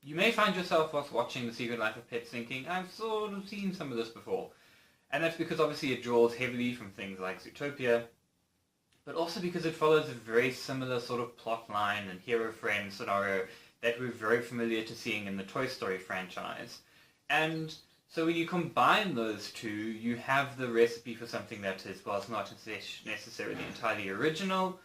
you may find yourself whilst watching The Secret Life of Pets thinking, I've sort of seen some of this before. And that's because obviously it draws heavily from things like Zootopia, but also because it follows a very similar sort of plot line and hero-friend scenario that we're very familiar to seeing in the Toy Story franchise. And so when you combine those two, you have the recipe for something that is, whilst not necessarily entirely original,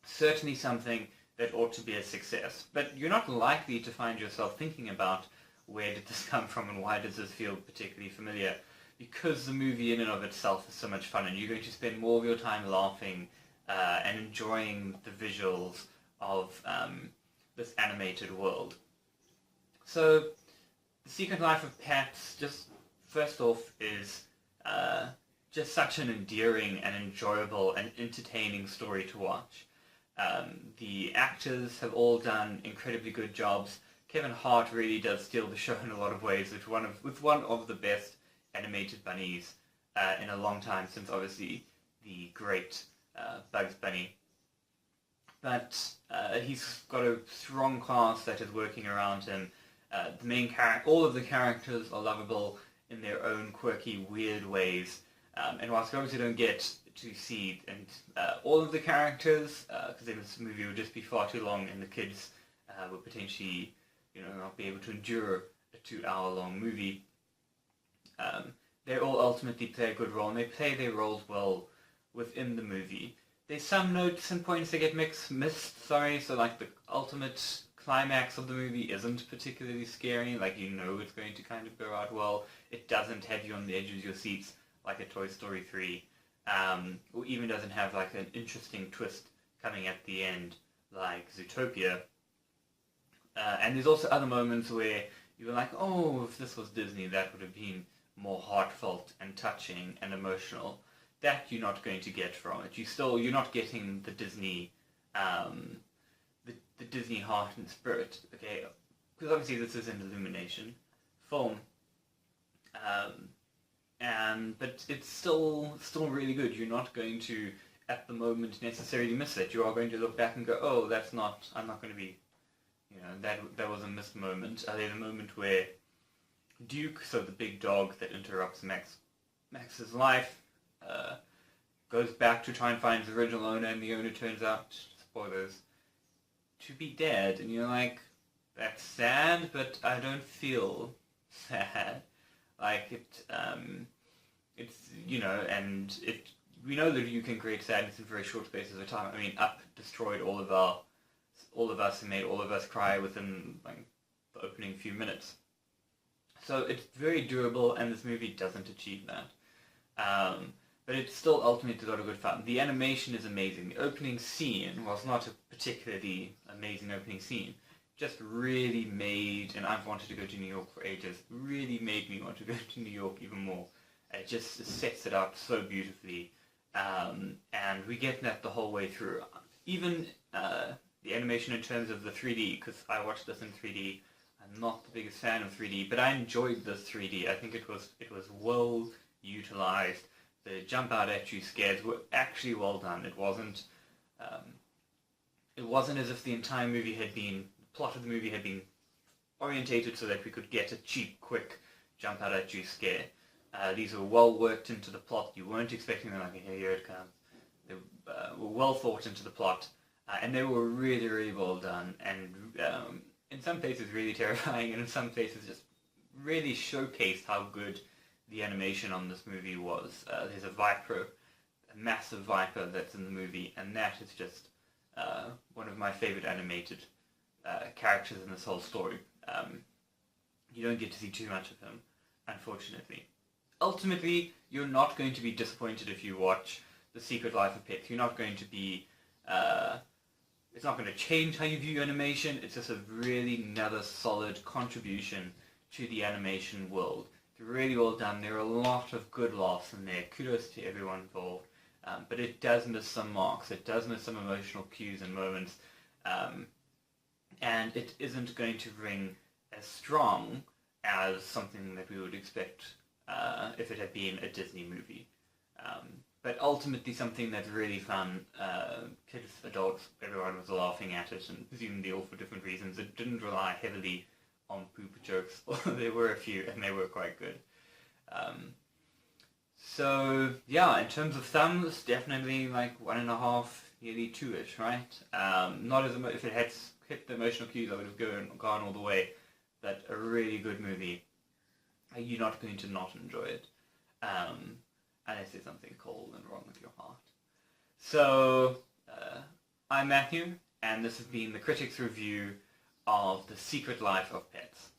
certainly something that ought to be a success. But you're not likely to find yourself thinking about where did this come from and why does this feel particularly familiar, because the movie in and of itself is so much fun and you're going to spend more of your time laughing and enjoying the visuals of this animated world. So, The Secret Life of Pets, just first off, is just such an endearing and enjoyable and entertaining story to watch. The actors have all done incredibly good jobs. Kevin Hart really does steal the show in a lot of ways with one of the best animated bunnies in a long time, since obviously the great Bugs Bunny. But he's got a strong cast that is working around him. The main all of the characters are lovable in their own quirky, weird ways. And whilst we obviously don't get to see all of the characters, because then this movie would just be far too long, and the kids would potentially, not be able to endure a 2-hour-long movie. They all ultimately play a good role, and they play their roles well within the movie. There's some notes and points that get missed, so like the ultimate climax of the movie isn't particularly scary, like it's going to kind of go out well. It doesn't have you on the edge of your seats like a Toy Story 3, or even doesn't have like an interesting twist coming at the end like Zootopia. And there's also other moments where you were like, oh, if this was Disney, that would have been more heartfelt and touching and emotional. That you're not going to get from it. You're not getting the Disney, the Disney heart and spirit, okay? Because obviously this is an Illumination film, but it's still really good. You're not going to, at the moment, necessarily miss it. You are going to look back and go, oh, I'm not going to be, that was a missed moment. There's a moment where Duke, so the big dog that interrupts Max's life, goes back to try and find his original owner, and the owner turns out, spoilers, to be dead. And you're like, that's sad, but I don't feel sad. Like, we know that you can create sadness in very short spaces of time. I mean, Up destroyed all of us and made all of us cry within like the opening few minutes. So it's very durable, and this movie doesn't achieve that. But it's still ultimately a lot of good fun. The animation is amazing. The opening scene was not a particularly amazing opening scene. Just really made, and I've wanted to go to New York for ages, really made me want to go to New York even more. It just sets it up so beautifully. And we get that the whole way through. Even the animation in terms of the 3D, because I watched this in 3D. I'm not the biggest fan of 3D, but I enjoyed this 3D. I think it was well utilized. The jump out at you scares were actually well done. It wasn't as if the entire plot of the movie had been orientated so that we could get a cheap, quick jump out at you scare. These were well worked into the plot. You weren't expecting them like, here it comes. They were well thought into the plot, and they were really, really well done. And in some places really terrifying, and in some places just really showcased how good the animation on this movie was. There's a massive viper that's in the movie, and that is just one of my favorite animated characters in this whole story. You don't get to see too much of him, unfortunately. Ultimately, you're not going to be disappointed if you watch The Secret Life of Pets. You're not going to be... it's not going to change how you view animation. It's just a really another solid contribution to the animation world. It's really well done. There are a lot of good laughs in there. Kudos to everyone involved. But it does miss some marks. It does miss some emotional cues and moments. And it isn't going to ring as strong as something that we would expect if it had been a Disney movie. but ultimately something that's really fun. Kids, adults, everyone was laughing at it, and presumably all for different reasons. It didn't rely heavily on poop jokes, although there were a few, and they were quite good. So yeah, in terms of thumbs, definitely like 1.5, nearly 2-ish, right? Not as if it had hit the emotional cues, I would have gone all the way. But a really good movie. You're not going to not enjoy it, unless there's something cold and wrong with your heart. So I'm Matthew, and this has been the critics' review of The Secret Life of Pets.